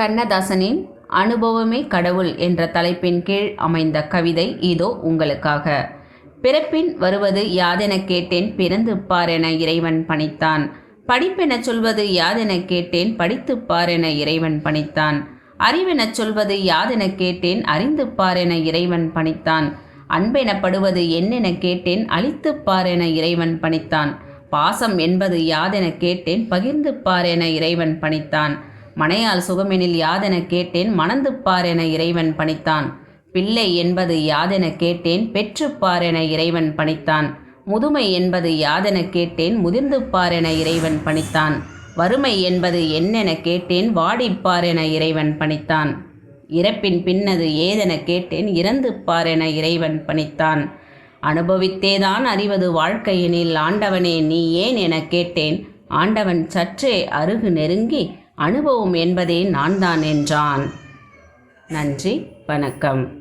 கண்ணதாசனின் அனுபவமே கடவுள் என்ற தலைப்பின் கீழ் அமைந்த கவிதை இதோ உங்களுக்காக. பிறப்பின் வருவது யாதெனக் கேட்டேன், பிறந்து பாரென இறைவன் பணித்தான். படிப்பெனச் சொல்வது யாதெனக் கேட்டேன், படித்துப் பாரென இறைவன் பணித்தான். அறிவெனச் சொல்வது யாதெனக் கேட்டேன், அறிந்து பாரென இறைவன் பணித்தான். அன்பெனப்படுவது என்னெனக் கேட்டேன், அளித்துப் பாரென இறைவன் பணித்தான். பாசம் என்பது யாதெனக் கேட்டேன், பகிர்ந்து பாரென இறைவன் பணித்தான். மனையால் சுகமெனில் யாதெனக் கேட்டேன், மணந்து பாரென இறைவன் பணித்தான். பிள்ளை என்பது யாதெனக் கேட்டேன், பெற்றுப் பாரென இறைவன் பணித்தான். முதுமை என்பது யாதெனக் கேட்டேன், முதிர்ந்து பாரென இறைவன் பணித்தான். வறுமை என்பது என்னெனக் கேட்டேன், வாடிப் பாரென இறைவன் பணித்தான். இறப்பின் பின்னது ஏதெனக் கேட்டேன், இறந்து பாரென இறைவன் பணித்தான். அனுபவித்தேதான் அறிவது வாழ்க்கையெனில் ஆண்டவனே நீ ஏன் எனக் கேட்டேன். ஆண்டவன் சற்றே அருகு நெருங்கி அனுபவம் என்பதே நான் தான் என்றான். நன்றி, வணக்கம்.